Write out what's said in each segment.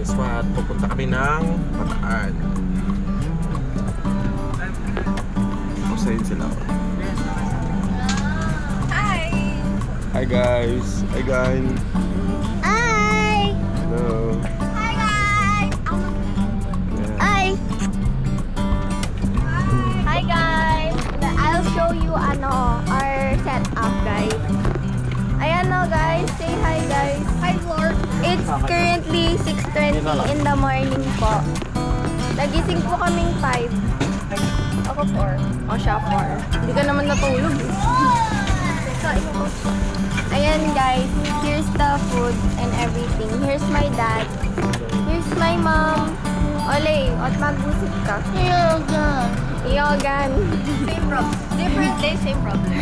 SWAT. Pupunta kami ng Bataan. Masayin sila. Hi! Hi guys! Hi guys! Hi! Hello! Hi guys! Yeah. Hi! Hi guys! I'll show you our setup guys. Ayan o guys, say hi guys. Hi Lord! It's currently 6:20 in the morning po. Nagising po kaming 5. Ako 4. O siya 4. Hindi ka naman natulog. Ayan guys, here's the food and everything. Here's my dad. Here's my mom. Ole, at magbusit ka. Yogan. Yogan. Same problem. Different day, same problem.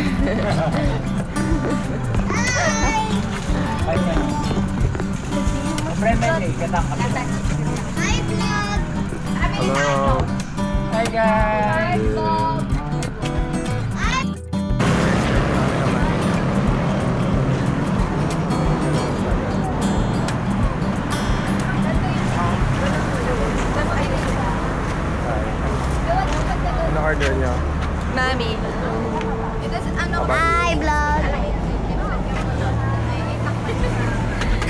Hi vlog. Hello! Hi guys! Hi vlog. Ano order niyo? Mami. Hi vlog.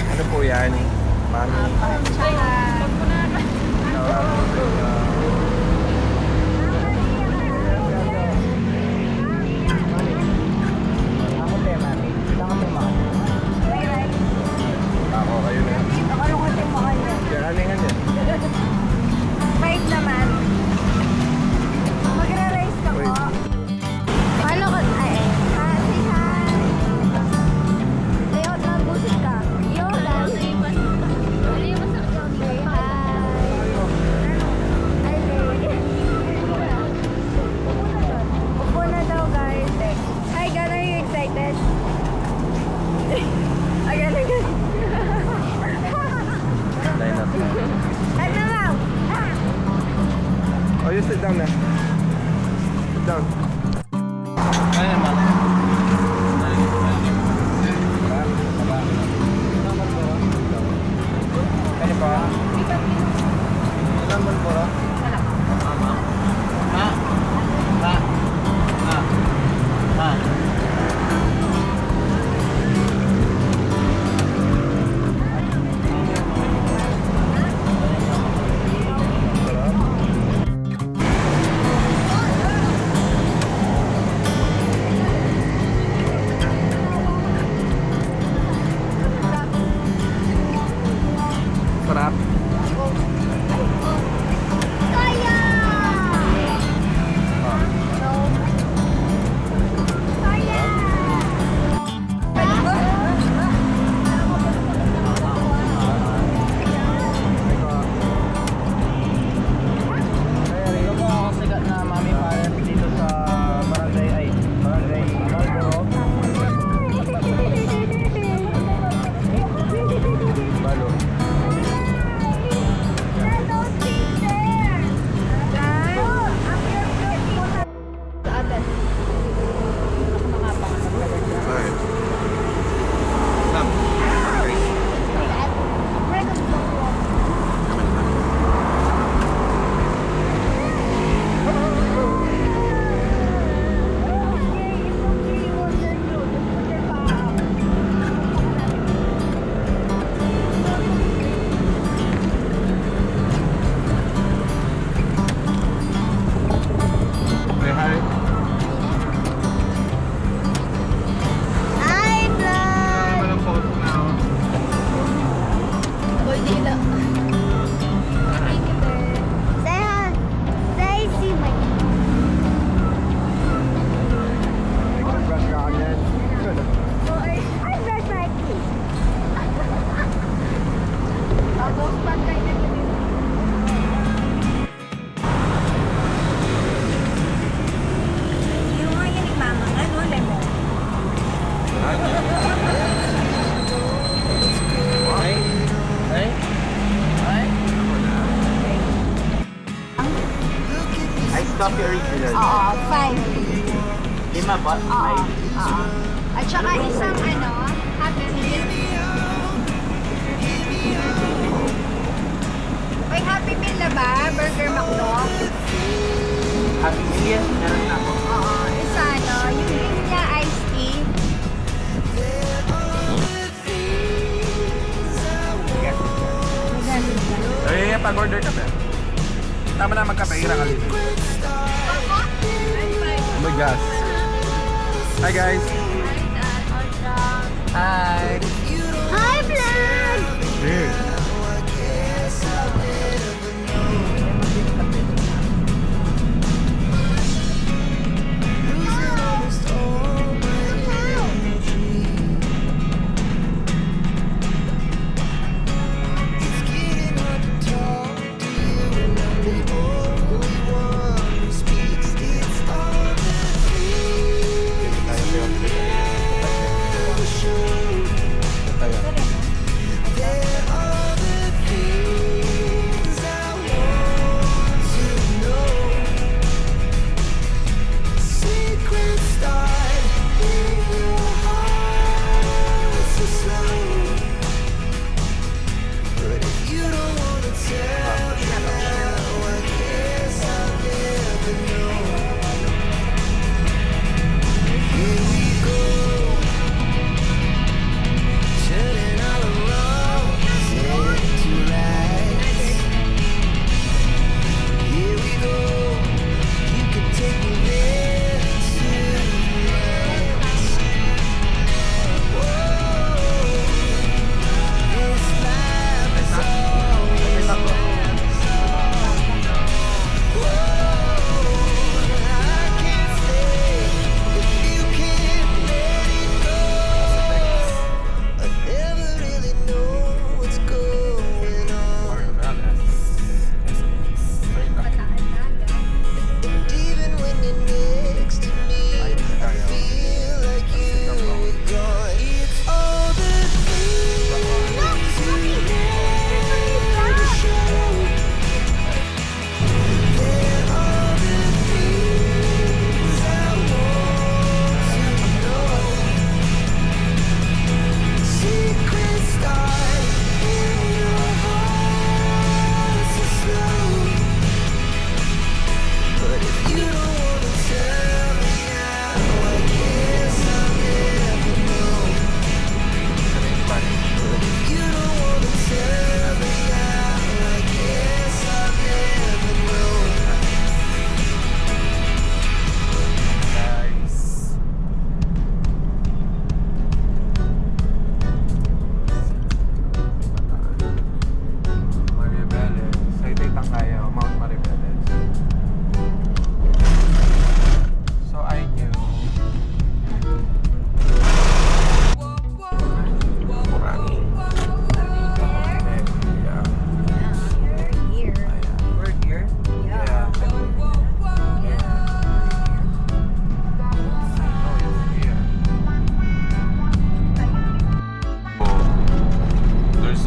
Ano po yan? Mami? Ako kayo na. Yan, ano nga yan? Wait naman. Magre-race ka po. Wait. Paano ka? Ay, say hi. Ayaw, nagbusit ka. Yo, guys. Say hi. Hi, Ray. Upo na daw, guys. Hi, God, are you excited? Again. Line up na. Ano, ma'am? Oh, you sit down na. Sit down. Ano naman? Ano pa? Ilan mo po? Sarap. Kaya! No. Kaya! Ito po ako sikat na Mami Parent dito sa Barangay Marlboro. Balo. Alright. Stop. Okay. Say hi. Hi, vlog! Walang photo na ako. Say hi. Say si Mike. Nag-brush ka kanyan. I brush my teeth. Tapos pantay na yun. Yung mga yan ni Mama, ano, lemon? Ay? Ay? Ay? Ice coffee original. Oo, 5. 5 po? Oo. Oo. At saka isang Happy Meal. Yes, meron na ako. Oo, isa yung drink niya iced tea. Eh, pag-order ka ba? Tama na magkape, hirang alin. Oh my gosh. Hi guys. Hi. Hi, vlog! Here.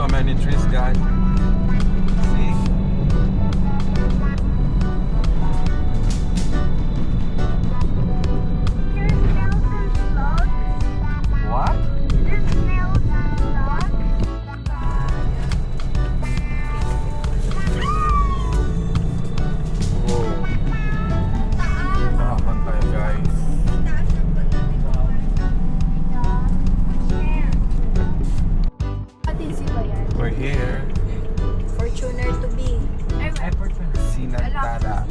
So many trees, guys. See? What? Whoa. Tahapan tayo, guys. We're here. Fortuner to be. Sinantala.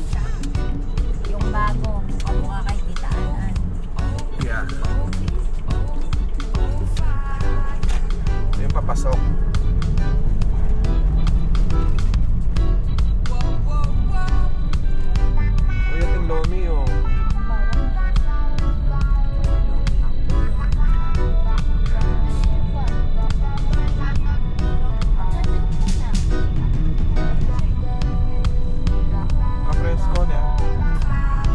Yung bago. Kamukha kay Tita Anan. Yeah. Ito yung papasok. Uy, ating lomi oh. Presko niya.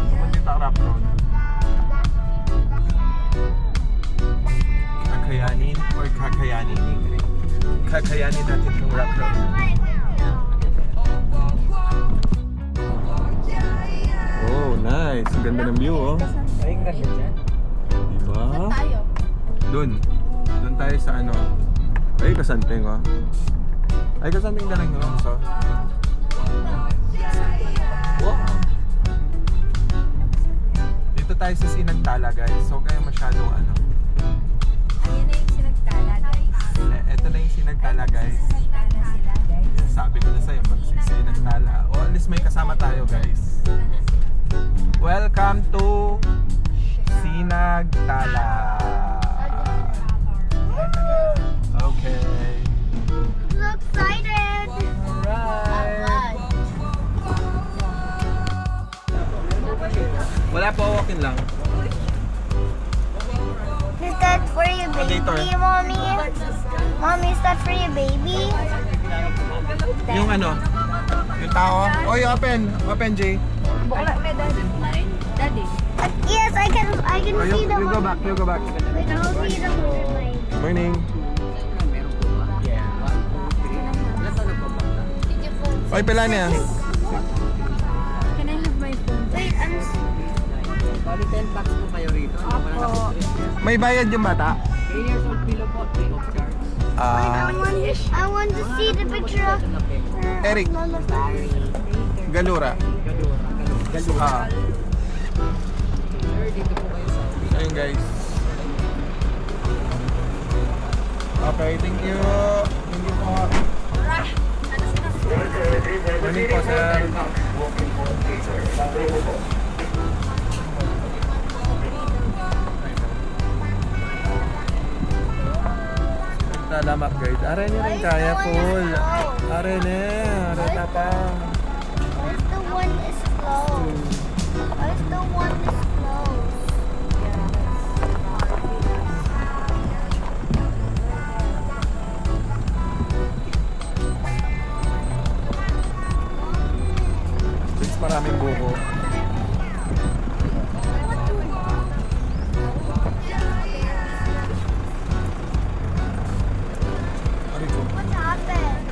Pumunta Rap Road. Kakayanin or kakayanin ni? Kakayanin natin itong Rap Road. Oh, nice. Ang ganda ng view oh. Ay, ganda dyan. Diba? Tayo. Dun. Dun tayo sa ano. Ay, kasanting oh. Ay, kasanting na lang yun. So. Wow. tayo sa Sinagtala guys. So kaya masyadong ano. Ayun na yung sinagtala, guys. Eto na yung Sinagtala guys. Sinagtala sila, guys. Yan, sabi ko na sa'yo, magsisinagtala. O at least may kasama tayo guys. Welcome to Sinagtala. Okay. So excited! Alright. Wala po, walking lang. Is that for your baby, Later. mommy? Mommy, is that for your baby? Yung ano? Yung tao? Oy, open! Open, Jay. Daddy. Yes, I can Oh, see the you go back, you go back. Wait, I'll see the mermaid. Morning. Oy, pila niya. Can I have my phone? Wait, I'm... Bali 10 packs po kayo rito. May bayad yung bata? 3 years old below po, free of charge. I want to see the picture of her. Eric. Mama Barry. Galura. Galura. Ah. Sir, dito po kayo sa... Ayun guys. Okay, thank you. Thank you po. Morning po, sir. Salamat guys. Are niyo rin kaya full. Are ne. Are na pa. Where's the one is closed? Where's the one is closed? Guys, maraming buko. Ari ko. What happened?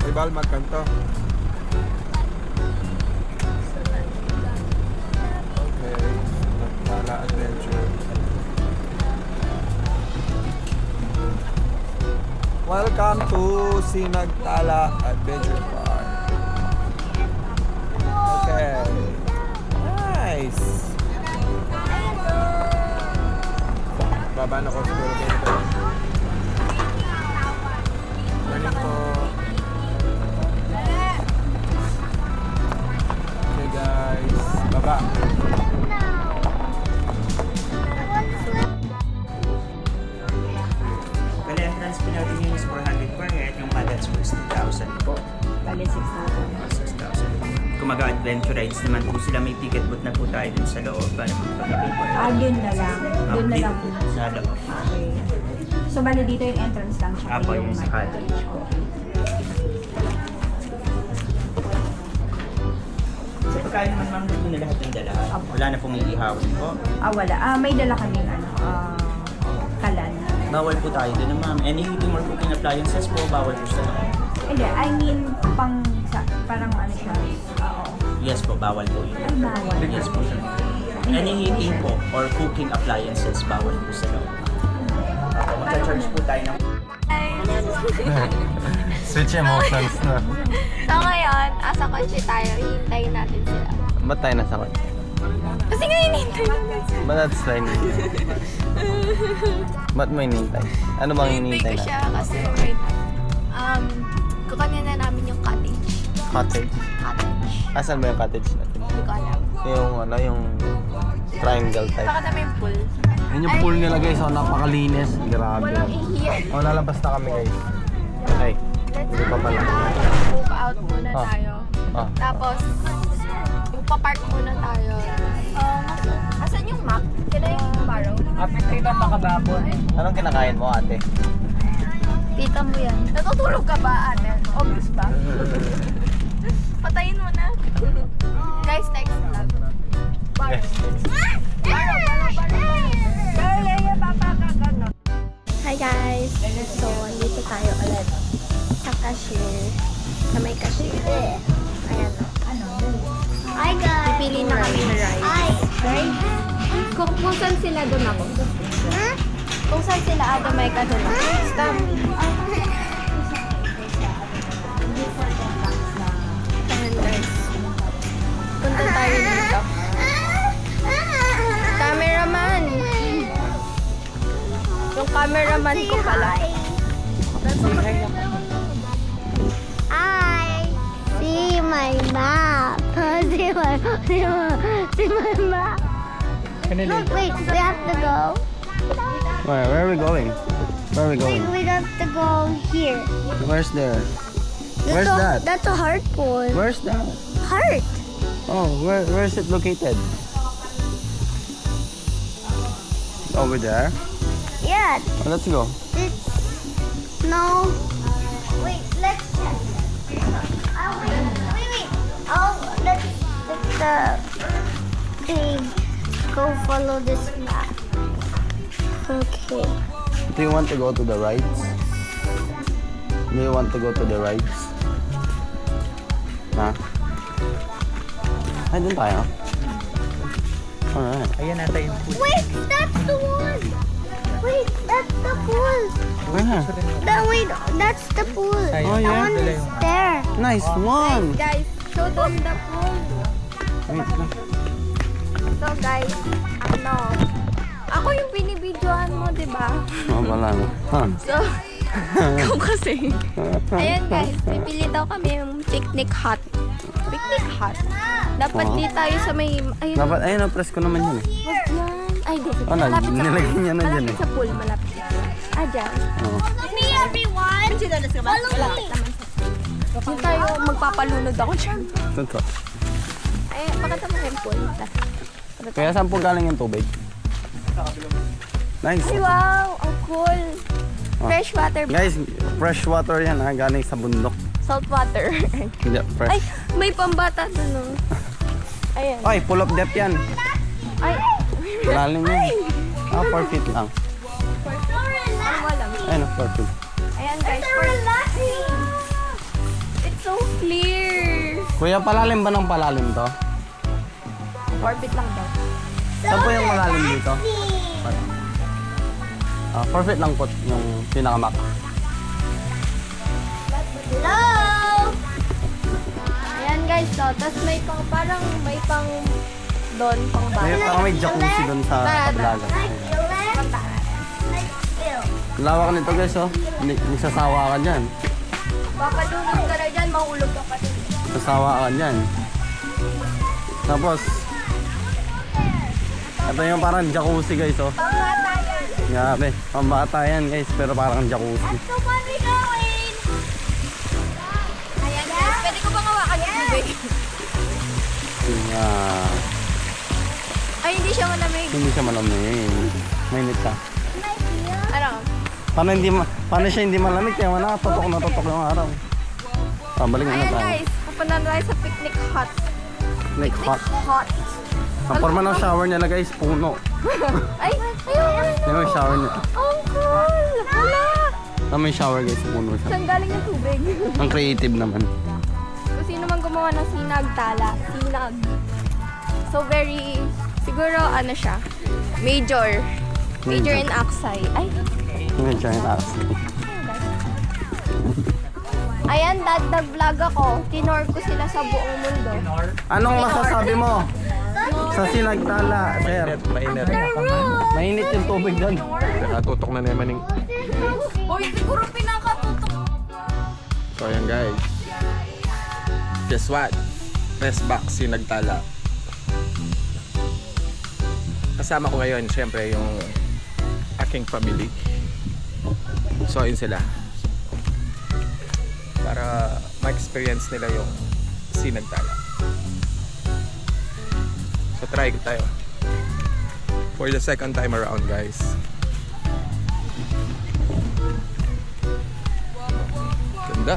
May bal magkanto. Okay. Nagtala adventure. Welcome to Sinagtala Adventure Park. Okay. Nice. Baba na ko siguro ganito. Morning po. Okay guys. Baba. Bali, entrance po natin yun is 400 per head. Yung adults po is 2,000 po. Bali, 6,000. 6,000. Kung mag-adventure rides naman po sila, may ticket booth na po tayo dun sa loob para magpag-pay po. Dun na lang. Dun na lang po. Sa loob. Okay. So, bali dito yung entrance lang siya. Apo, yung sa cottage. So, pagkain naman ma'am, doon na lahat ng dala. Wala na pong iihawin po. Wala. May dala kaming kalan. Bawal po tayo doon ma'am. Any heating or cooking appliances po, bawal po sa loob. Hindi, I mean, parang ano siya. Oo. Yes po, bawal po yun. Ay, bawal. Yes po. Any heating po or cooking appliances, bawal po sa loob. Mag-charge po tayo ng... Switch emotions na. So ngayon, asa kotse tayo, hihintayin natin sila. Ba't tayo nasa kotse? Kasi nga hinihintay natin sila. Ba't natin sila hinihintay? Ba't mo hinihintay? Ano bang hinihintay Hinihintay ko na? siya kasi wait. Kukunin na namin yung cottage. Cottage. Cottage. Asan ba yung cottage natin? Hindi ko alam. Yung triangle type. Baka na may pool. Yan yung pool nila guys, napakalinis. Grabe. Walang ihiyan. Lalabas na kami guys. Okay. Let's Hindi pa pala. move out muna Ah. tayo. Ah. Tapos, magpa-park muna tayo. Asan yung map? Can I borrow? Apetitan makababon. Anong kinakain mo ate? Tita mo yan. Natutulog ka ba, ate? Obvious ba? Patayin mo na. Guys, next vlog. Borrow. Hi guys! So, dito tayo ulit sa cashier. Kung saan sila, doon ako. Kung saan sila, may ka doon ako. Stop. Ayan guys. Punta tayo dito. Cameraman. Yung cameraman ko pala. I see my map. See my map. Look, wait, we have to go. Where are we going? Where are we going? We have to go here. Where's there? Where's that? That's a heart pool. Where's that? Heart. Oh, where is it located? Over there? Yeah. Oh, let's go. It's no. Wait, let's check. Wait. Oh, let's go follow this map. Okay. Do you want to go to the rides? Do you want to go to the rides? Ha? Ay, dun tayo. Alright. Ayan nata yung pool. Wait, that's the one. Wait, that's the pool. Where? Wait, that's the pool. Oh, That yeah? one is there. Nice one! Guys, show them the pool. Wait lang. So guys, ako yung binibidyohan mo, di ba? Oh, wala na. Huh. So, ikaw kasi. Ayan guys, pipili daw kami yung picnic hut. Picnic hut? Dapat Oo. di tayo sa may, ayun. Dapat, ayun, na-press ko naman yun eh. Wag yan. Ay, di. Oh, Malapit sa nilagay pool. niya na dyan Malapit eh. sa pool, malapit sa pool. Ah, dyan. Oo. Me, everyone. Follow me. Malapit naman sa pool. Hindi tayo magpapalunod ako dyan. Ito. Ay, pakita mo yung pool. Kaya saan po galing yung tubig? Nice. Ay, wow! Ang cool. Fresh water. Guys, fresh water yan ha, galing sa bundok. Salt water. Hindi, Ay, fresh. may pambata dun, no? Ayan. Ay, full of depth yan. Ay, Lalim yan. 4 feet lang. ang walang. Ayun, 4 feet. Ayan, guys. It's so clear. Kuya, palalim ba ng palalim to? Orbit lang daw. Saan po yung malalim dito? 4 feet lang po yung pinakamak. Hello. Ayan, guys. So, tapos may pang, parang may pang doon, pang May, bata. parang may jacuzzi dun sa tablaga. Lawak nito guys oh. Hindi sasawa ka dyan. Papalunod ka na dyan, mahulog ka pa din. Sasawa ka dyan. Tapos, ito yung parang jacuzzi guys oh. Pambata yan. Grabe, pambata yan guys, pero parang jacuzzi. So where we going? Ayan, guys. Pwede ko bang hawakan yung tubig? Yeah. Ay, hindi siya malamig. Hindi siya malamig. Mainit siya. Ano? Paano siya hindi malamig? Kaya wala, tutok na tutok yung araw. Balik na Ayan, tayo. guys. Pupunta na tayo sa picnic hut. Like hot. Hot. Ang forma ng shower nila guys, puno. Ay, ayun. Yan yung shower niya. Ang cool. Wala. Tama yung shower guys, puno siya. Saan galing yung tubig? Ang creative naman. Kung sino man gumawa ng sinag tala. Sinag. So, very, siguro, ano siya? Major. Major in Aksay. Ay, Yung giant ass. ayan, dagdag vlog ako. Tinor ko sila sa buong mundo. Anong masasabi mo sa sinagtala, sir? Mainit. Mainit yung tubig doon. Nakatutok na naman yung... Hoy, siguro pinakatutok. So ayan guys. Guess what? Best box yung nagtala. Kasama ko ngayon, syempre, yung aking family. So ayun sila. Para ma-experience nila yung sinagtala. So try tayo. For the second time around guys. Ganda.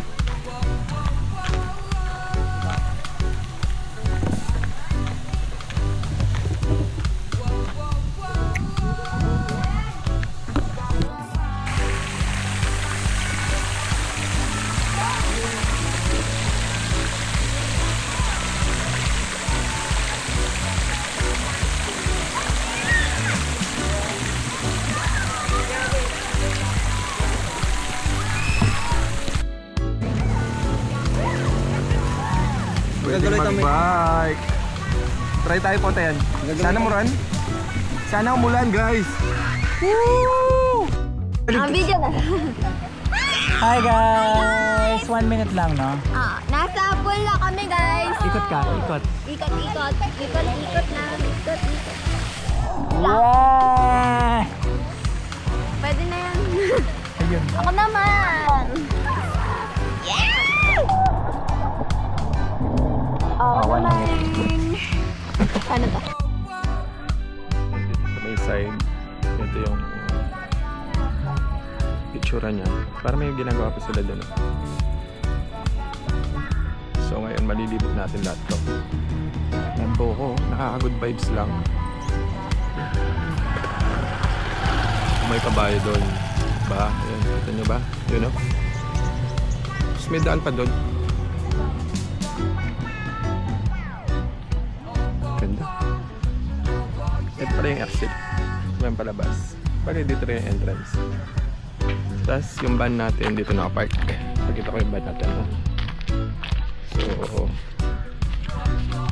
bike. Try tayo po tayo. Sana muran. Sana umulan, guys. Woo! Ang video na. Hi guys! 1 minute lang, no? Nasa pool na kami, guys. Ikot ka, ikot. Ikot na. Ikot. Wow! Pwede na yan. Ayun. Ako naman. Ako One naman. Ano to? Sa may side, ito yung picture niya. Para may ginagawa pa sila doon. So ngayon malilibot natin lahat to. Yan po ko, nakaka-good vibes lang. May kabayo doon. Ba? Ayan, kita nyo ba? Yun o. Tapos may daan pa doon. Ganda. Ito pala yung exit. May palabas. Pwede dito rin yung entrance. Tapos yung van natin dito nakapark. Pakita ko yung van natin. Ha? So,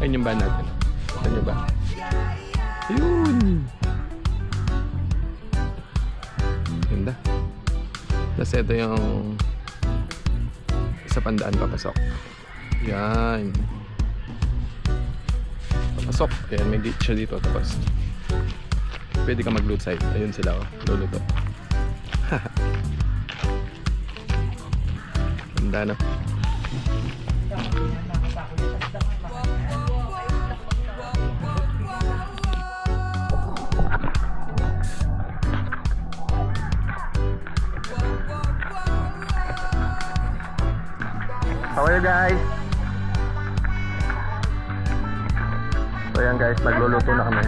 ayun yung van natin. Kita nyo ba? Ayun! Ganda. Tapos ito yung sa pandaan papasok. Yan. Papasok. Ayan, may gate siya dito. Tapos pwede ka mag-loot side. Ayun sila, oh. Luluto. Ganda, no? How are you guys? So yan guys, nagluluto na kami.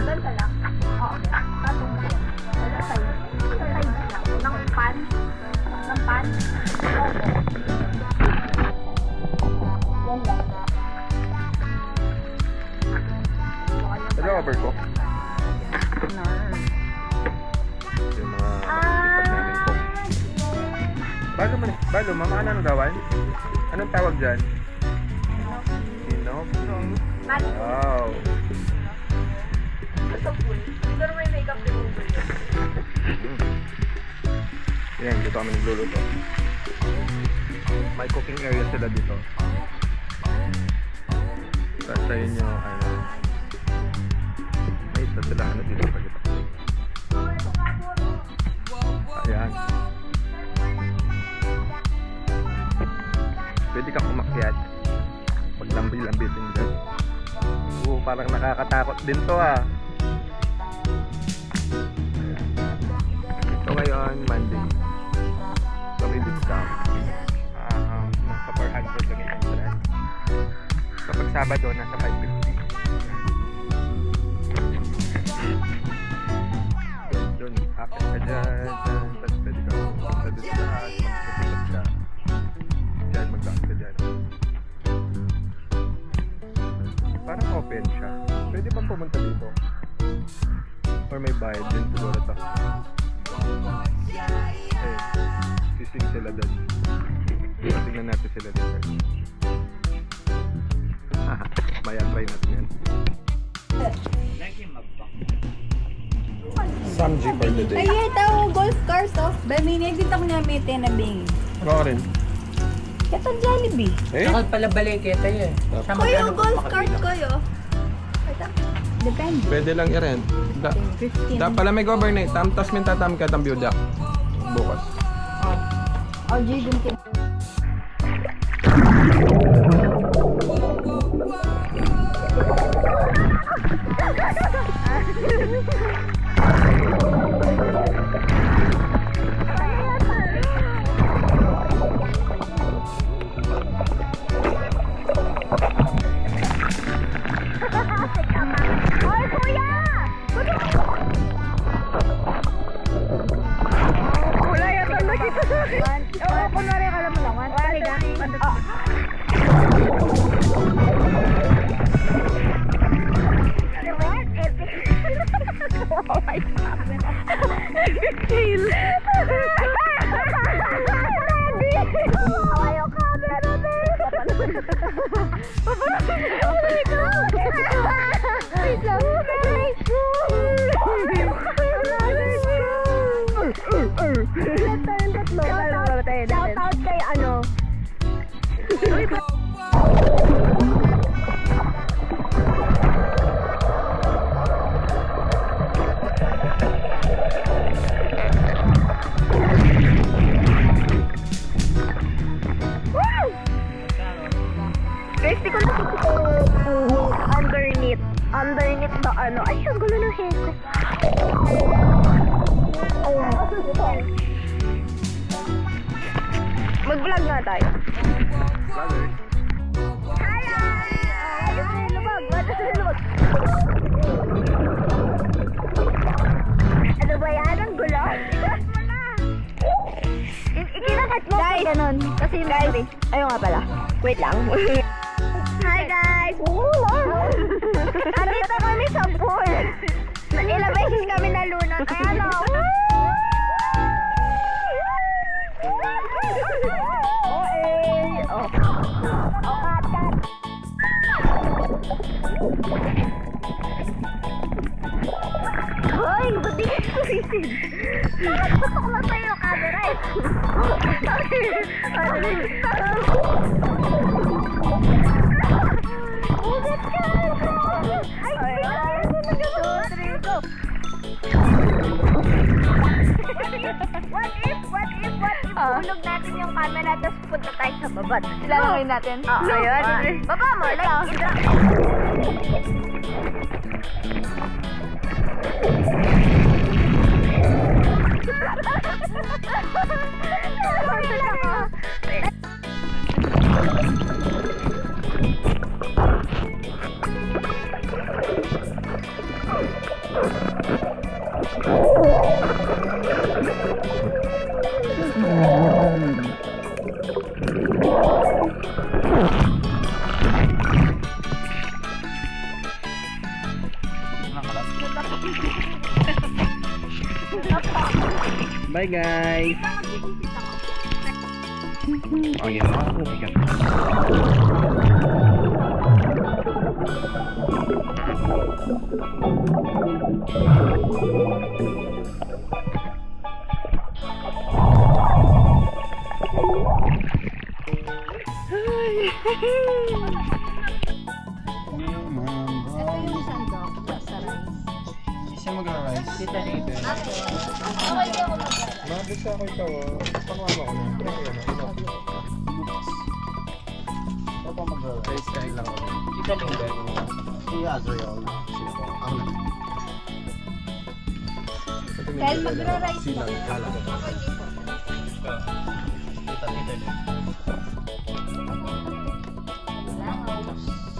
Ano cover ko? Yung mga ipag namin ko. Balo, mama, anong gawan? Anong tawag dyan? Inoki. Wow. Pero may makeup remover yun. Yan, dito kami nagluluto. May cooking area sila dito. Tapos tayo nyo, ano, may isa sila, ano dito pa dito. Ayan. Pwede kang umakyat. Pag lambi-lambitin dyan. Oo, parang nakakatakot din to ah. So ngayon, Monday. Kami discount. Nasa 400 lang yung entrance. Kapag Sabado, nasa 550. Yun, akit ka dyan. Tapos pwede ka sa discount. Magpapikot ka. Dyan, mag-down ka dyan. Parang open siya. Pwede bang pumunta dito? Or may bayad din siguro ito. Eh, sising sila doon. Tingnan natin sila dito. Maya, try natin yan. Some G for the day. Ay, ito, golf cars of. Bamini, dito ko namin tinabing. Ako rin. Ito Jollibee. Eh? Saka pala balik kita eh. Siya Kuya, magkano po golf cart makabili? kayo. Depende. Pwede lang i-rent. 15. Pala may overnight. Tapos may tatam ka ng byudak. Bukas. O, G, dun kin. Ayaw ka, pero Oh my God! Wait lang. Shout out kay ano. Guys, di ko underneath the ano. Ay, ang gulo ng hair ko. Mag-vlog nga tayo. Vlogger. Hi! Lumag! Ano ba yan? Ang gulo? Ikinakat mo guys, ganun. Kasi yung guys, ayun nga pala. Wait lang. Hi guys! Nandito kami sa pool. Ilang beses kami nalunod. Ayan o. Oh, cut. Hoy, ba't di ka sumisid? Gusto ko lang sa'yo yung camera eh. Ugat ka! Ay, go! What if hulog natin yung camera tapos punta tayo sa baba? Ilalagay natin? Oo, ayun. Baba mo, like, i-drop. Bye guys! Oh yeah, makakasikat. Siya mag-rice. Dito dito. Mabisa ako ikaw. Pangmama ko na. Ako pa mag-rice. Rice kain lang ako. Dito dito. Si Azrael. Ako na. Dahil magra-rice Silang halang. Dito dito.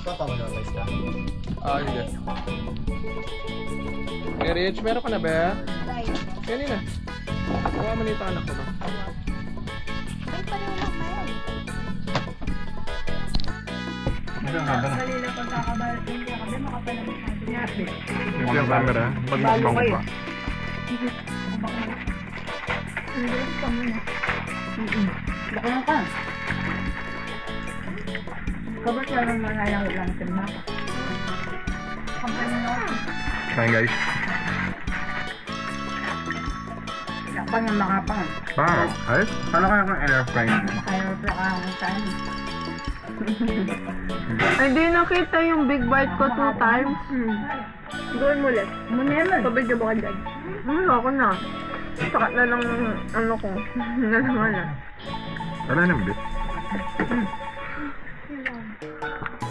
Ikaw pa mag-rice ka? Ah, hindi. Hey Rich, meron ka na ba? Kanina. Kuha mo nito anak ko na. Ay, pareho lang na yan. Kanina pag kakabalat yung kakabi, makapalamit natin natin. Yung camera, pag mukbang mo pa. Ang ka muna. Baka lang ka. Kabat lang naman halang lang sa mga. Kabat na ako. Kain guys. Kapag yung makapang. Wow, ayos. Ano kaya kung air fry? Kaya pa ang saan. Hindi nakita yung big bite ko 2 times. Gawin mo ulit. Muneman. Pabidyo ba ka dyan? Ako na. Sakat na lang ano ko. Nalaman na. Wala nang bit.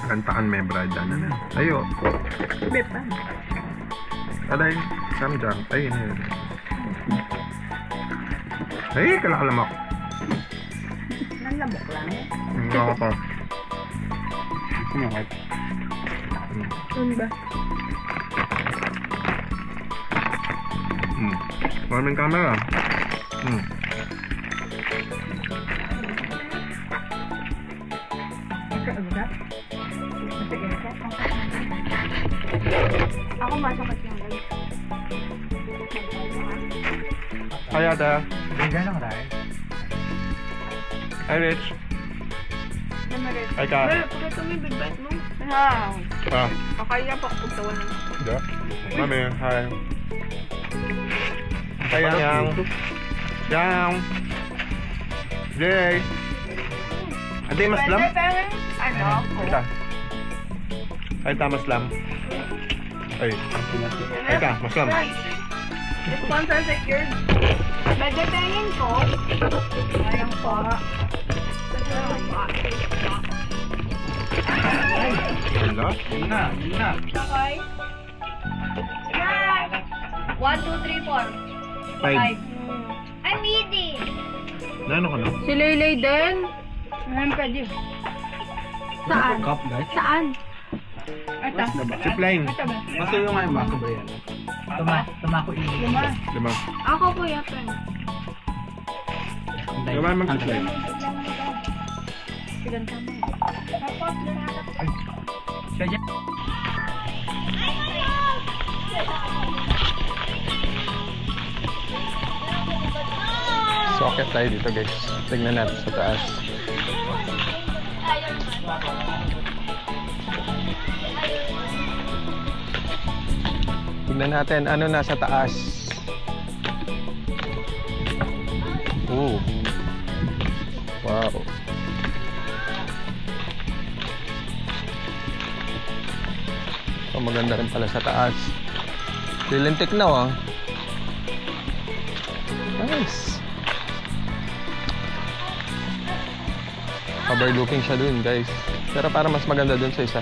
Kantaan may brad na. Ayo. Bip pa. Alay, samjang. Ay, yun yun. Ay, kalakalamak. Nanlamok lang. Ako pa. Kumakit. Ano ba? Maraming camera. Ako masakit yung guys. Hi, Ada. Bigyan lang rice. Hi, Rich. Ay ka. Well, pakita mo yung big bite mo. Wow. Ah, Kakaya pa kung tawan ng yeah. Mami, hi. Hi, Yang. Yang. Jay. Ante, maslam? Ano? Ay ka. Ay ta, maslam. Ay. Ay ka, maslam. sponsor secured. Bagay ko. Ayang po. Hello? Yun na. Okay. 1, 2, 3, 4. 5. I'm eating. Nano ka na? Si Laylay din. Ngayon pwede. Saan? Cup, guys. Saan? Ito. Zipline. Ito ba? Maso yung ay mako ba yan? Tumako ini. 5. Ako po yata. Naman mag-zipline. Siya dyan. Socket tayo dito guys. Tignan natin sa taas. Tignan natin ano nasa taas. Oh. Wow. Oh, maganda rin pala sa taas. Lilintik na oh. Nice. Overlooking siya dun guys. Pero para mas maganda dun sa isa.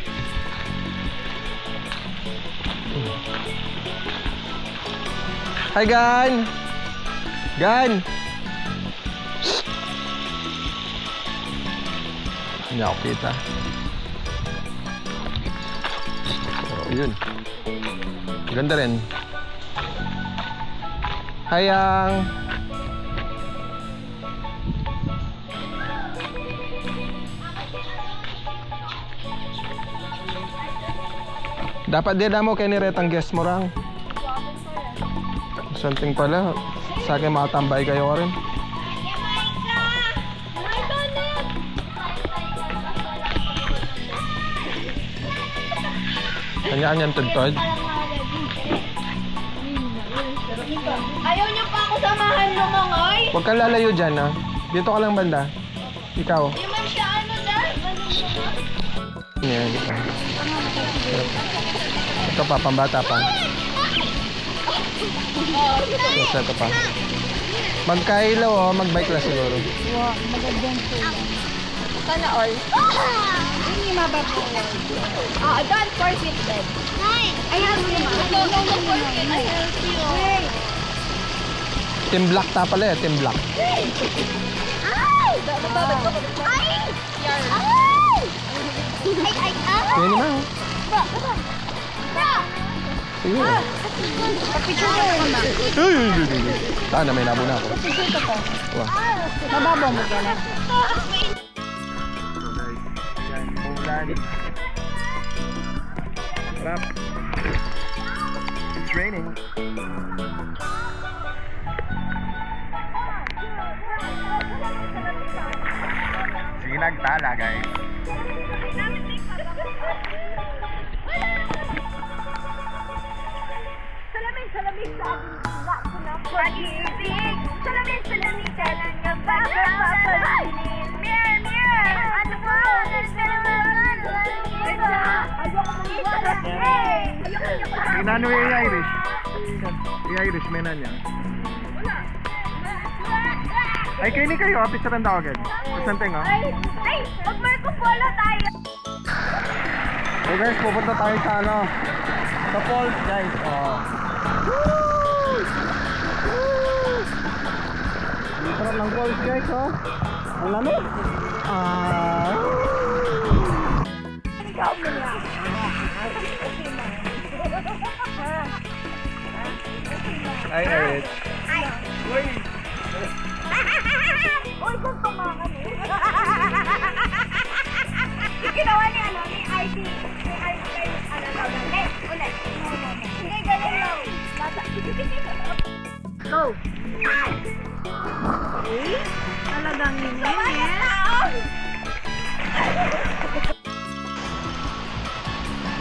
Hi Gan! Gan! Shh! Hindi ako kita. Oh, yun. Ganda rin. Hi Yang! Dapat din mo kay ni Retang guest mo rang. Something pala. Sa akin makatambay kayo rin. Kanya-kanyang tudtod. Ayaw niyo pa ako samahan lumangoy? Huwag kang lalayo dyan ha. Dito ka lang banda. Ikaw. Yung man siya ano dahil? Yan. Ito pa, pambata pa. Yes, ito pa. Magkailaw oh, magbike lang siguro. Sana all. Hindi mababaw. Don't force it then. I help you. No, force it. I help you. Team Black ta pala eh, Team Black. Ay! Yan naman oh. Sige. Picture ko naman. Sana may labo na ako. Wow. Mababaw mo kailan. It's raining. Sinag tala guys. Salamin sa aking pag-ibig. Salamin ka lang ang pagpapalinin. Mirror, mirror, on the wall, there's been a Inano yung Irish? Yung Irish, may na niya. Ay, kayo ni kayo, apis sa tawagan. Kasanteng oh. Ay, pag Marco Polo tayo. So guys, pupunta tayo sa ano? Sa falls guys. Oh. Ang sarap ng falls guys oh. Ang lamig. Ay, Erit. Uy, gusto mo kami. Ginawa ni ano, ni ID, ano daw na, ulit. Hindi, ganun lang. Go. Talagang yun.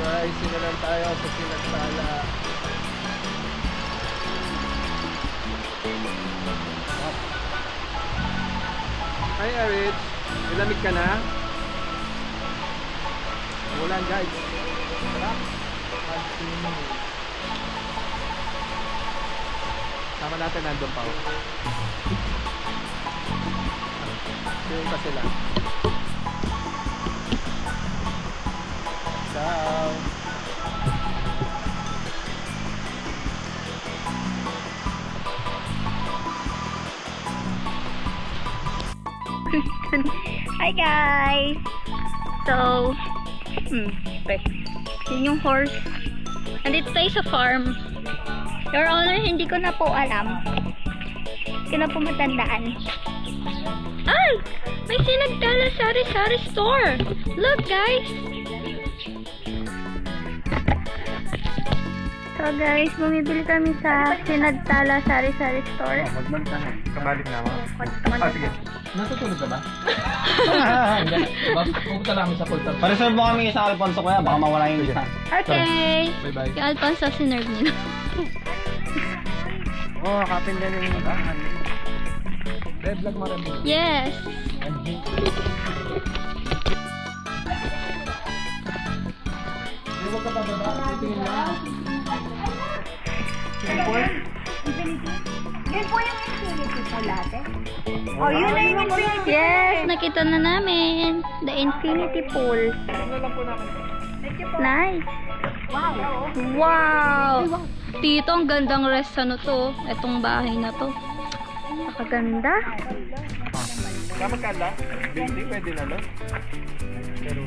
Guys, sinalan tayo sa Sinagtala. Hi Erich, nilamig ka na? Ulan guys. Sarap. Sama natin nandun pa. Siyong pa sila. Ciao. Hi guys! So, yun yung horse. Nandito tayo sa farm. Your Honor, hindi ko na po alam. Hindi ko na po matandaan. Ay! May Sinagtala sari-sari store! Look guys! So guys, bumibili kami sa Sinagtala sari-sari store. Kabalik na ako. Sige. Natutulog ka ba? Hindi. Pupunta namin sa Pultar. Pareserve mo kami sa Alfonso kuya, baka mawala yung isa. Okay! Bye-bye. Yung Alfonso sinerve nila. Oo, kapin din yung mga. Vlog mo rin. Yes! Huwag ka pa baba. Titingin lang. Yun po yung infinity po lahat eh. Oh, yun na yung infinity. Yes! Nakita na namin! The infinity pool. Nice! Wow. Wow! Tito, ang gandang rest ano to. Itong bahay na to. Nakaganda. Tama ka la? Building pwede na no? Pero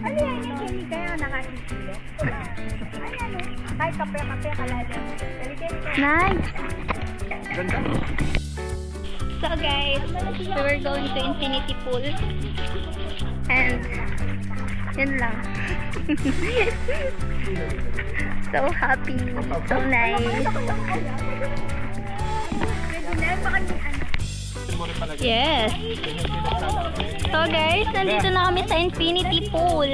Ano yan yung hindi kaya nakakikilo? Ayan o. Kahit kape-kape kalalim. Nice! ganda. So guys, we were going to infinity pool. And yun lang. So happy, so nice. Yes. So guys, nandito na kami sa infinity pool.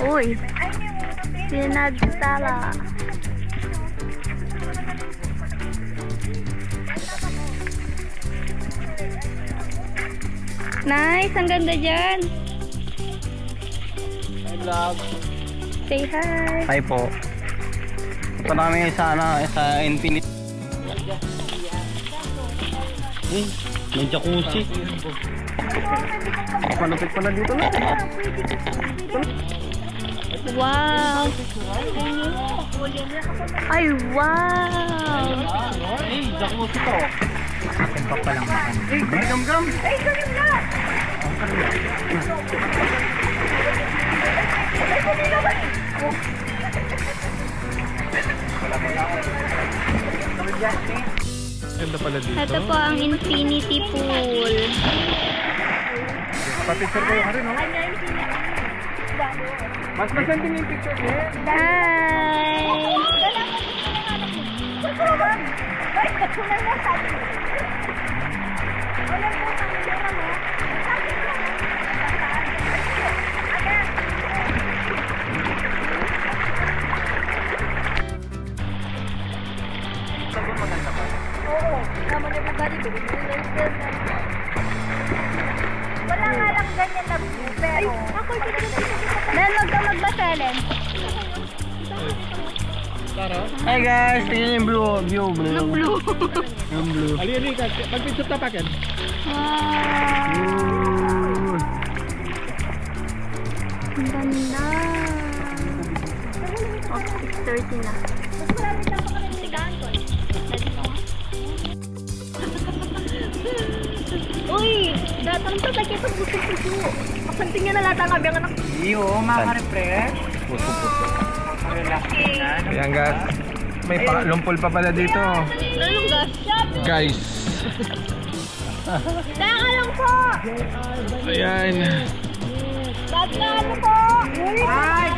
Uy, Sinagtala. Nice, ang ganda dyan. Hi vlog. Say hi. Hi po. Ito namin sa Infinity. May jacuzzi. Malupit pala dito na. Wow. Ay, wow. Hey, jacuzzi to. Akin pa palang makan. Hey, gam-gam. Ay, ganun na! Ganda pala dito. Ito po ang infinity pool. Pa-picture kayo ka rin, no? Mas maganda yung picture niya. Hi. Ay, katunay mo sabi. Wala po ang lera mo. Sabi ko. Ayan. Oo. Naman yung mga dito. Wala nga lang ganyan na view, pero... Then, wag ka magbaselen. Hi guys, tingnan yung blue view. Blue. Yung blue. Ali, mag-picture ta pa, Ken. Wow. Ang ganda. Oh, 6:30 na. Uy! Datang to, sakit ang puso-puso. Kapanting niya na lahat ang abiyang anak. Iyo, maka-refresh. Puso-puso. Relax na. Ayan guys. May lumpol pa pala dito. Anong gas? Guys. Kaya ka lang po! Ayan. Dad na ano po! Ay!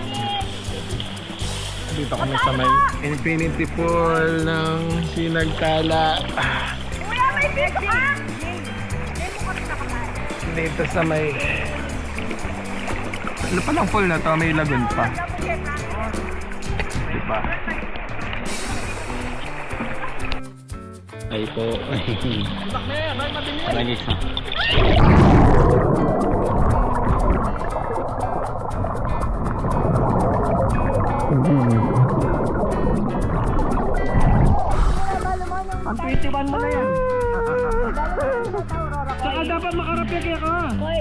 Dito kami sa may infinity pool ng Sinagtala. Dito ka! Dito sa may... Ano pa lang pool na to? May lagoon pa. Diba? Ay po. Malagis na. Ang titiban mo na yan. Saka dapat makarapya kaya ka. Koy,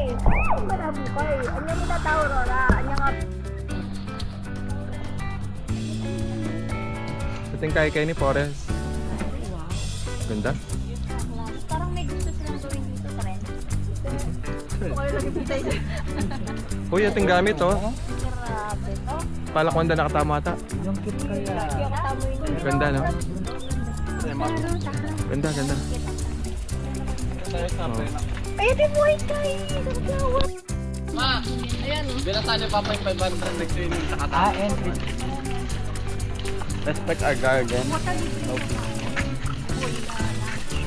manabi koy. Anya mo na tao, Rora. Anya nga. Ating kay ni Forest. Ganda. Parang may gusto silang gawin dito, friend. Uy, ating gamit oh. Grabe to. Palakwanda nakatama ata. Yung cute kaya. Ganda no? Ganda, ganda. Oh. Ay, di mo ikay. Ah, entry. Respect our garden.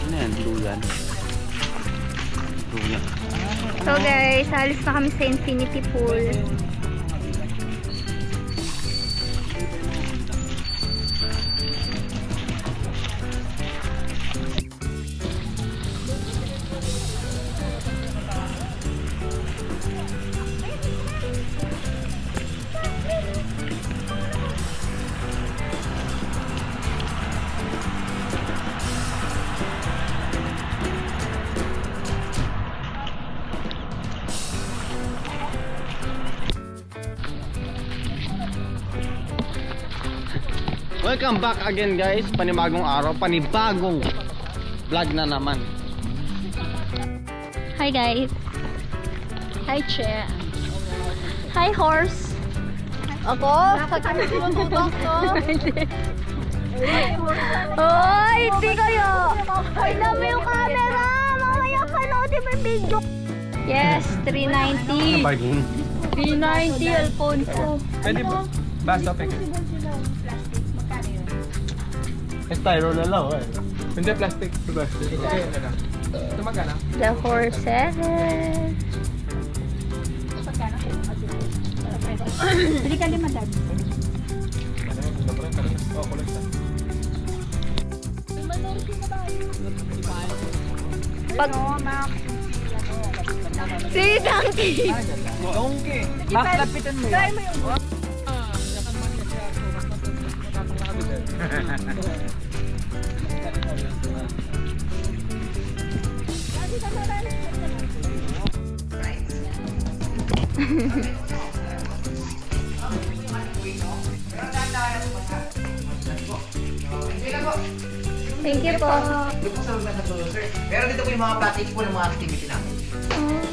Ano yan? Blue yan. Blue yan. So guys, alis na kami sa infinity pool. Welcome back again guys. Panibagong araw, panibagong vlog na naman. Hi guys. Hi Che. Hi horse. Ako? Sa kinututubak ko. Hoy, hindi kayo. Hoy, dami yung camera. Mamaya ka na, di ba yung video? Yes, 390. Bargain. 390, Alfonso. Pwede ba? Basta peke. Styro na lang eh. Hindi, plastic. Plastic. Ito magkano? The horses. Bili ka lima dad. Oh, kulang siya. Pag... Si Donkey. Donkey. Mas lapitan mo. Try mo yung Thank you po. Doon po sa lugar ng tulong, sir. Pero dito po yung mga plastic po ng mga activity namin.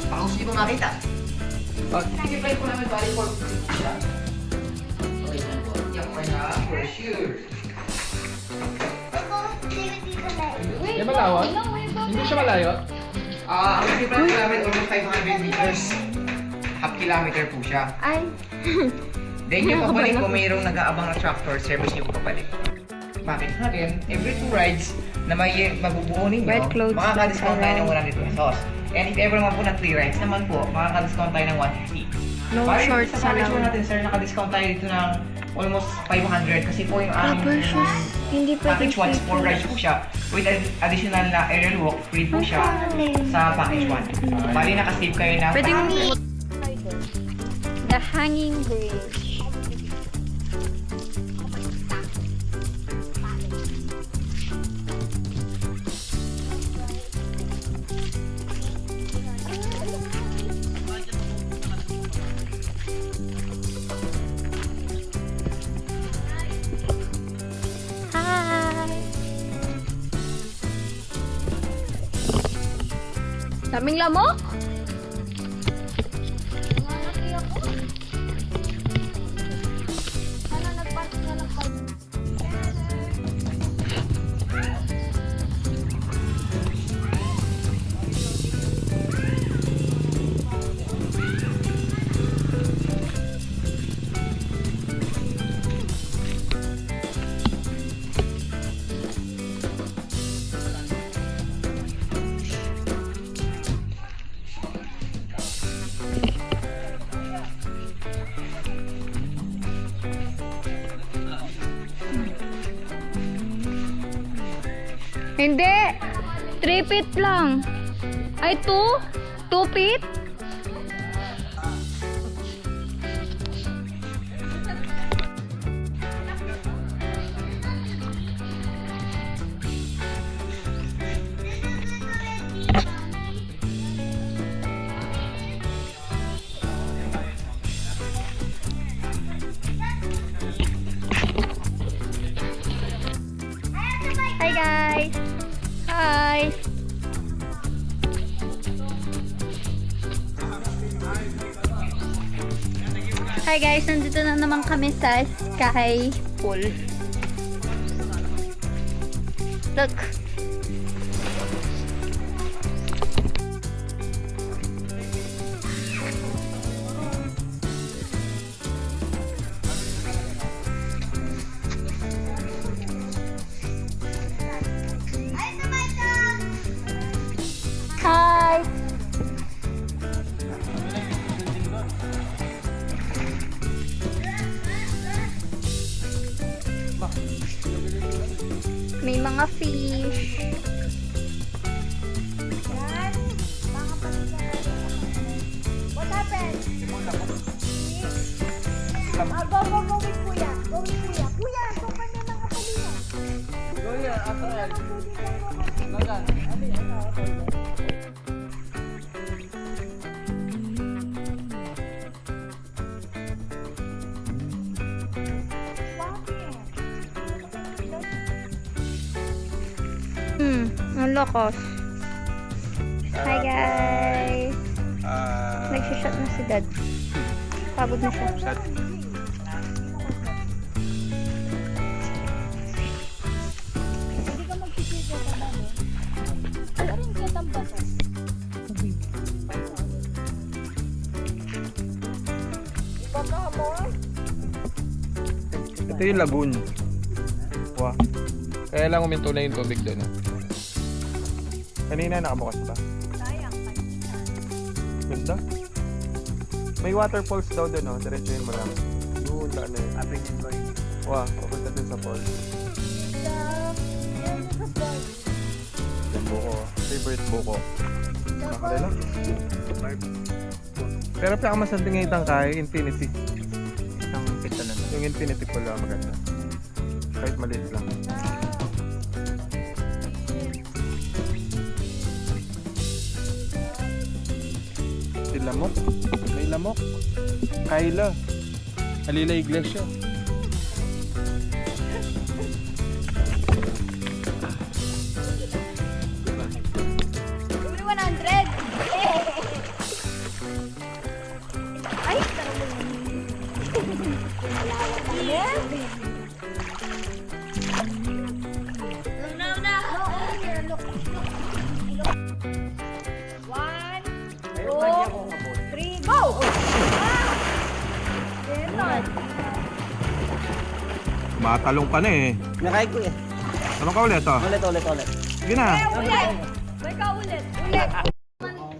Baka gusto niyo po makita. Sige, play po namin volleyball. Okay, yan po. Yan po na, for sure. Hindi malawak? Hindi siya malayo? Ang difference po namin, almost 500 meters. Half kilometer po siya. Ay. Then yung pabalik po, mayroong nag-aabang na tractor, service niyo po pabalik. Bakit natin, every 2 rides na may mabubuo ninyo, Red clothes makaka-discount tayo ng 100 pesos. And if ever naman po na 3 rides naman po, makaka-discount tayo ng 150. No Bali, shorts sa package po allowed. natin, sir, naka-discount tayo dito ng almost 500 kasi po yung Rubber aming shoes. Hindi pwedeng package 1 is 4 rides po siya. With additional na aerial walk, free po siya sa package 1. Bali, nakasave kayo na Pwedeng The Hanging Bridge. Hi! Daming lamok? Hindi. 3 feet lang. Ay, 2? 2 feet? Hi guys! Hi! Hi guys! Nandito na naman kami sa Sky Pool. Look! Hi! May mga fish. What happened? Go with Kuya. Go with Kuya. Kuya, sopan niya ng kapalina. Ang lakas. Hi guys! Nagsishot na si Dad. Pagod na siya. Shot. Ito yung lagoon. Wow. Kaya lang uminto na yung tubig doon. Kanina nakabukas pa. Ganda. May waterfalls daw doon, no? Diretsuhin mo lang. Doon, saan na yun? Wow, papunta dun sa falls. Yung buko. Favorite buko. Makalala. Pero pinakamasanding ngayon tangkay, Infinity. Ang pito na. Yung Infinity pala maganda. Kahit maliit lang. Si Lamok. May Lamok. Kyla. Alila Iglesia. Uy, 100! Ay, tarong No, no, no! Here, look. 1, 2, 3, go! Ah! Ganon. Matalong ka na eh. Nakay ko eh. Ano ka ulit oh? Ulit. Sige na. Ulit! May ka ulit. Ulit!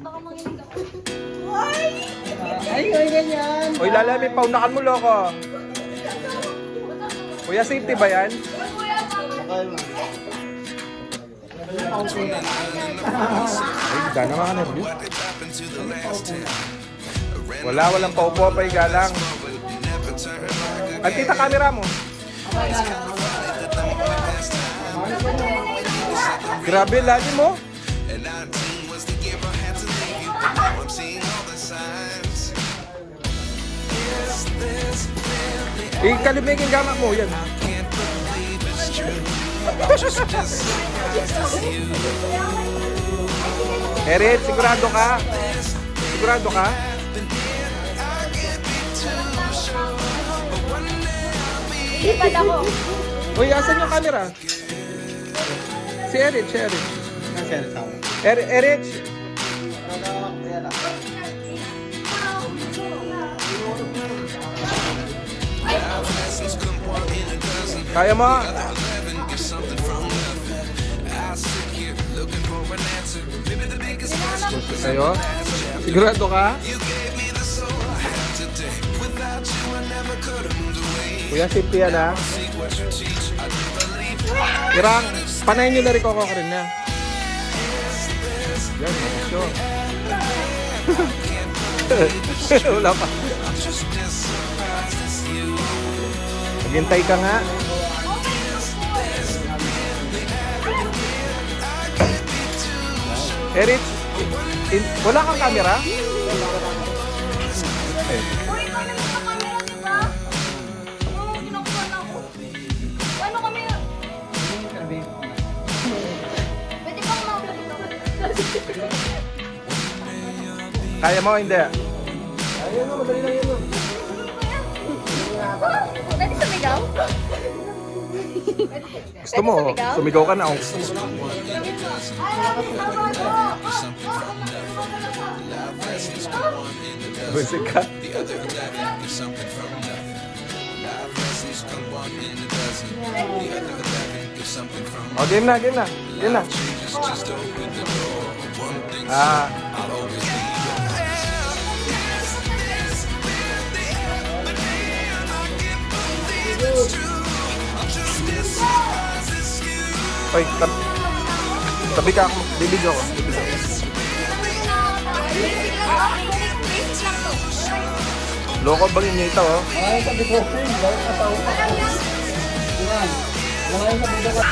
Baka manginig ako. Ay, ganyan. Uy, lala, may paunakan mo loko. Kuya, safety ba yan? Ay, gana mga nervous. Walang paupo pa galang. Antita camera mo. Grabe, lalim mo. Kalimigin gama mo, yan. Erit, sigurado ka? Sigurado ka? Ipad ako. Uy, asan yung camera? Si Erit, si Erit. Erit! Kaya mo? Sa'yo? Sigurado ka? Kuya, safety yan ha? Irang, panayin nyo na rin ko rin na. Yan, mamusyo. Wala pa. Maghintay ka nga. Eric, wala kang camera? Eh. Uy, ikaw na yung kamera, di ba? Oo, ginakuha na ako. Ano kami? Pwede bang maulit ito? Kaya mo, hindi? Pwede sumigaw? Gusto mo, sumigaw ka na. Oh. Busy ka. Oh, game na, game na. Game na. Ah. Oy, tabi ka ako. Bibidyo ko. Bibidyo ko. Loko ba niyo ito, oh? Ay, sabi ko, bawat katao pa ako. Yan. Mga yung sabi ko.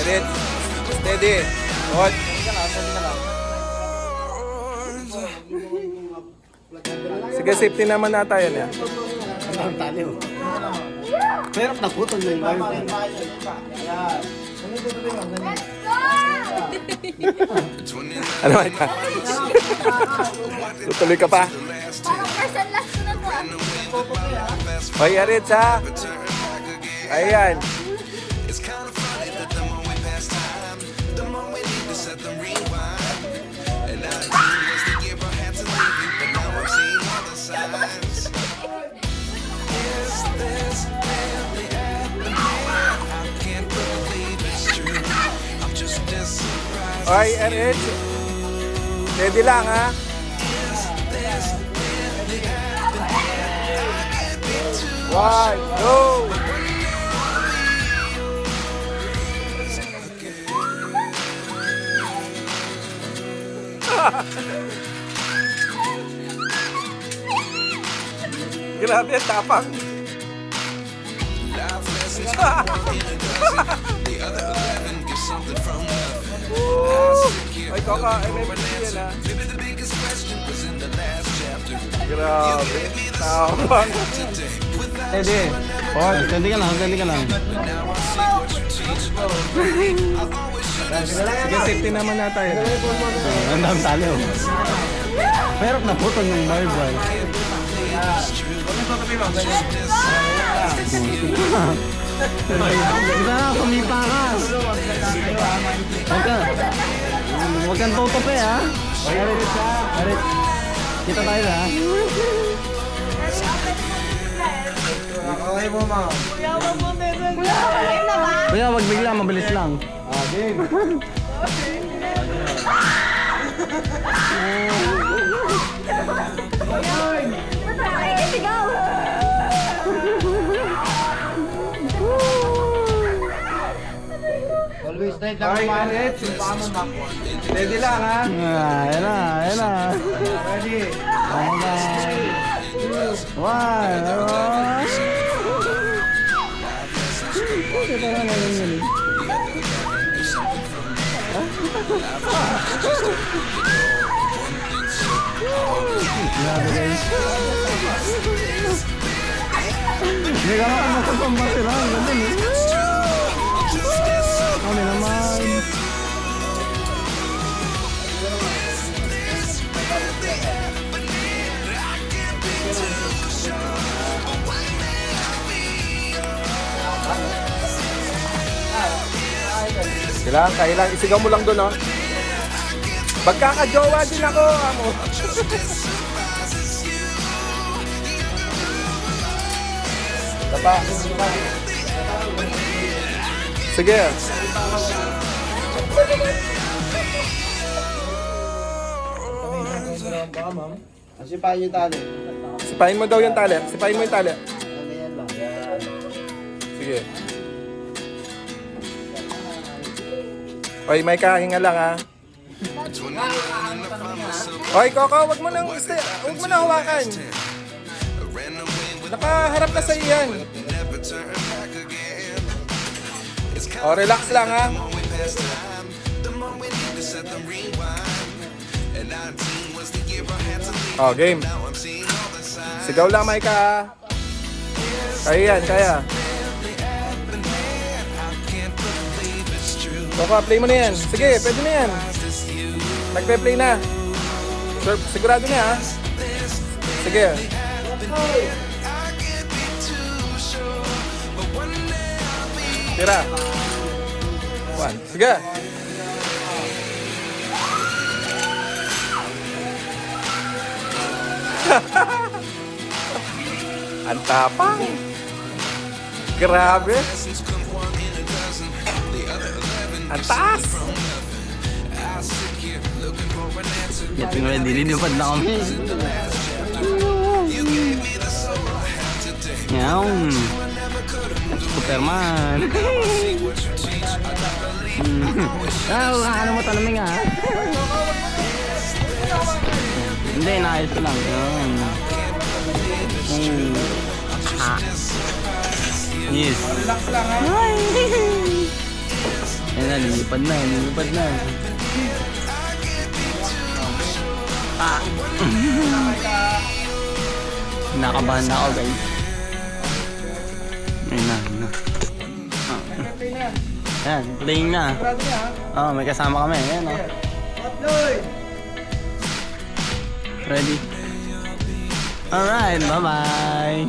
Edit. Steady. Hot. Sige, safety naman na tayo niya. Ang tali, oh. Pero naputol na yung bayo. Ano ba ito? Tutuloy ka pa? Parang person last ko na to. Hoy, Aritz, ha? Ayan. Hoy, Aritz. Ready lang, ha? One, go! Grabe, tapang. Ay, kaka, MMP yan, ha? Grabe, tapang. Steady. Oh, steady ka lang, steady ka lang. Sige, safety naman na tayo. Ang dami tali, oh. Pero naputol na yung bayo, boy. Kita na, pumipa ka. Huwag kang tutupi, ha? Arit, kita tayo na, ha? Kuya, wag bigla, mabilis lang. Game. Ay, sigaw! Always straight lang. Hoy, Aritz. Ready lang, ha? Ayan na, ayan na. Ready. Hindi ka lang masapamba sila. Ganun eh. Ano naman? Kailangan, isigaw mo lang doon, oh. Magkakajowa din ako, amo. Sige. Sipahin yung tali. Sipahin mo daw yung tali. Sipahin mo yung tali. Ganyan lang. Yan. Sige. Oy, may kahinga lang ha. Oy, Coco, wag mo nang hawakan. Nakaharap na sa iyan. O, relax lang ha. O, game. Sigaw lang, Micah ha. Kaya yan, kaya. Coco, play mo na yan. Sige, pwede na yan. Nagpe-play na. Sigurado na ha. Sige. Tira. 1. Sige. Ang tapang. Grabe. Ang taas. Getting ready, linipad na kami. Yawn. Superman. Ano mo tanaming ha? Hindi, naayos ko lang. Yun. Yes. Relax lang ha. Yan na, lilipad na. Nakabahan na ako, guys. Ayun na. Yan, playing na. Oh, may kasama kami. Ayan, oh. Ready? Alright, bye-bye.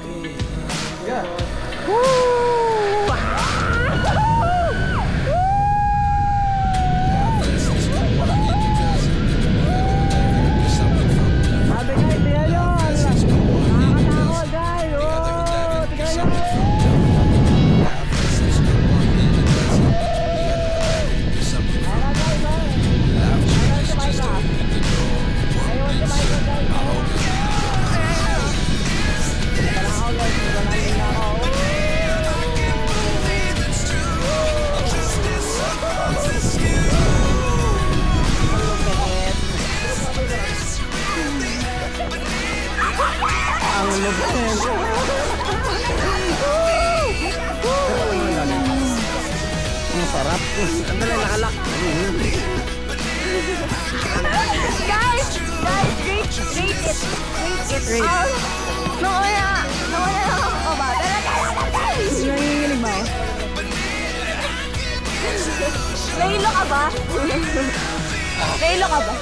Ang sarap. Ang dali nakalak. Guys, rate it. Nauna lang ako ba? Nanginginig ba ako? Nahilo ka ba? Nahilo ka ba?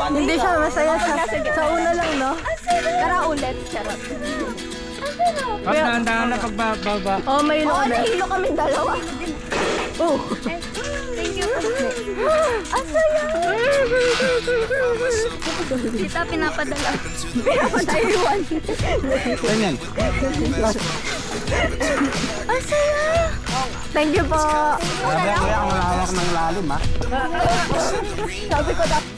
Hindi siya masaya sa una lang, no? Tara ulit, charot. Dahan-dahan na pagbaba. Oh, may ilo Oo, ka na. nahilo kami dalawa. Oh. Thank you. Ang saya. Sita, pinapadala. Pinapadaiwan. Ganyan. Ang saya. Thank you po. Sabi ko yung malawak ng lalim, ha? Sabi ko dapat.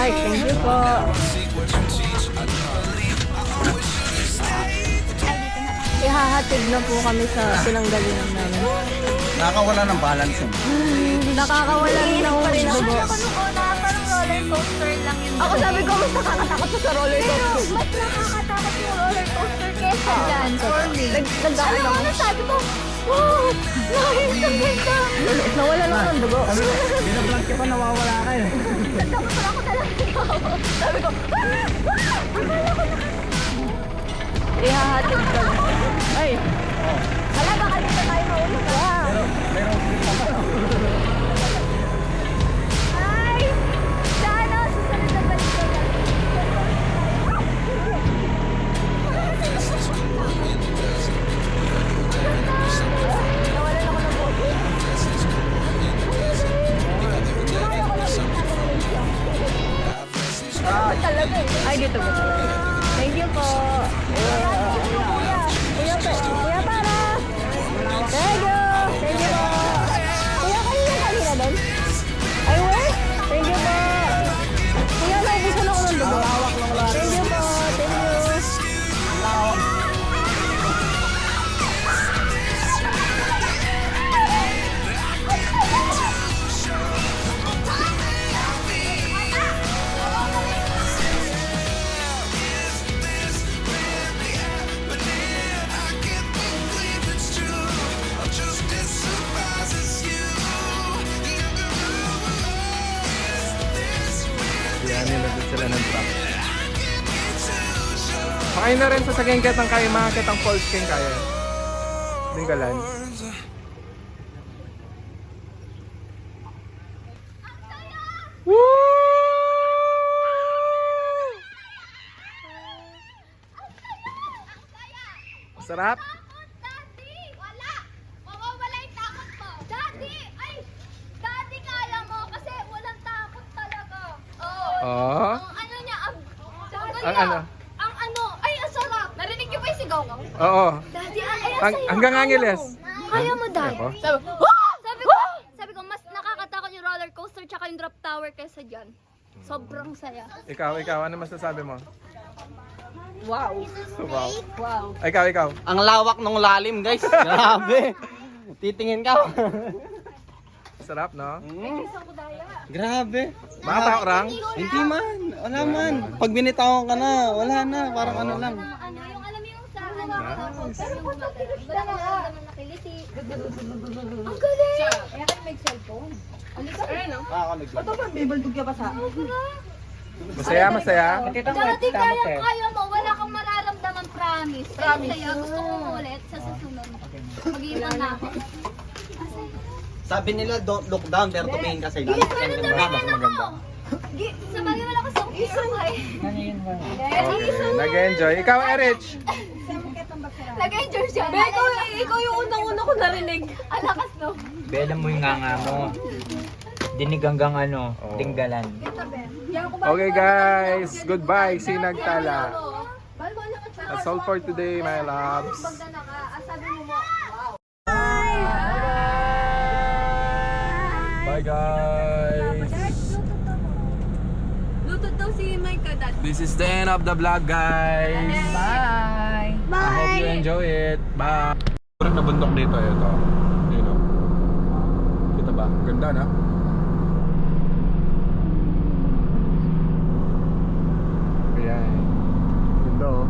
Ay, thank you po. Ihahatid na po kami sa pinanggalingan namin. Nakakawala ng balance yun. Nakakawala rin ng dugo. Parang roller roller coaster lang yun. Ako sabi ko, mas nakakatakot sa roller Pero coaster. mas nakakatakot yung roller coaster kesa dyan for me. Nagdaan ako. Ano sabi ko? Wow! Nice! Ang ganda! Nawala lang ng dugo. Binablog ka pa, nawawala ka eh. Tapos wala ko talaga. Sabi ko, akala ko na. Ihahatid ka. Ay, Wala, baka dito tayo maulog. Ay! Sana, susunod na balik ko lang. nawalan ako ng bugo. Talaga eh. Ay, dito ba talaga? Thank you po. Kuya para! Thank you. Thank you po. Kuya, kanina doon? Ay, wait. Thank you po. Kuya, naubusan ako ng dugo. Thank you po. Thank you. Yan, nilagod sila ng truck. Makain na rin sa Sagengket ang kaya, makakit ang Falls King kaya. Dinggalan. Sarap? Daddy! Wala! Mawawala yung takot mo! Daddy! Ay! Daddy, kaya mo! Kasi walang takot talaga! Oo! Oo. Ang ano niya, Daddy, Ang ano? Ang ano, ay, ang sarap! Narinig niyo ba yung sigaw ko? Oo. Daddy, ay, ang Ang, saya! hanggang Angeles. Kaya mo, Daddy! Ako? Sabi ko, mas nakakatakot yung roller coaster tsaka yung drop tower kaysa dyan. Sobrang saya. Ikaw, ano masasabi mo? Wow. Wow. Wow. Ikaw. Ang lawak ng lalim, guys. Grabe. Titingin ka. Sarap, no? Grabe. Bata orang. Hindi man. Wala man. Pag binitawan ka na, wala na. Parang ano lang. Ano, yung alam mo yung sa ano, pero yung gumagalaw. Wala nang naman nakiliti. Ang galing! Kaya kayo may cellphone. Masaya. Dati kaya mo, wala kang mararamdaman, promise. Promise. Kaya gusto ko ulit sa susunod. Mag-iwan na ako. Sabi nila, don't look down, pero tumingin ka sa ilalim. Pero naman maganda. Sa bagay wala ka sa isang Nag-enjoy. Ikaw, Erich. Nag-enjoy siya. Ikaw yung unang-una ko narinig. Ang lakas no. Bela mo yung nganga mo. Dinig hanggang ano, Oo. tinggalan. Okay, guys. Goodbye. Sinagtala. That's all for today, my loves. Sabi mo wow. Bye, guys. Bluetooth daw si Micah dad. This is the end of the vlog, guys. Bye. I hope you enjoy it. Bye. Parang nabundok dito, ito. Yun o. Kita ba? Ganda na. Ayan. Ganda o.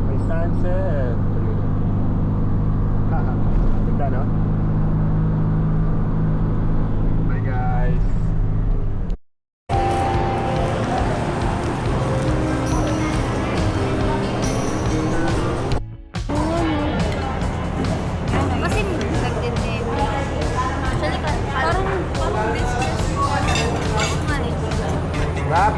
May sunset. Ayun o. Haha. Ganda na. Bye, guys. Kasi nagtitip. Actually, parang business. Rap.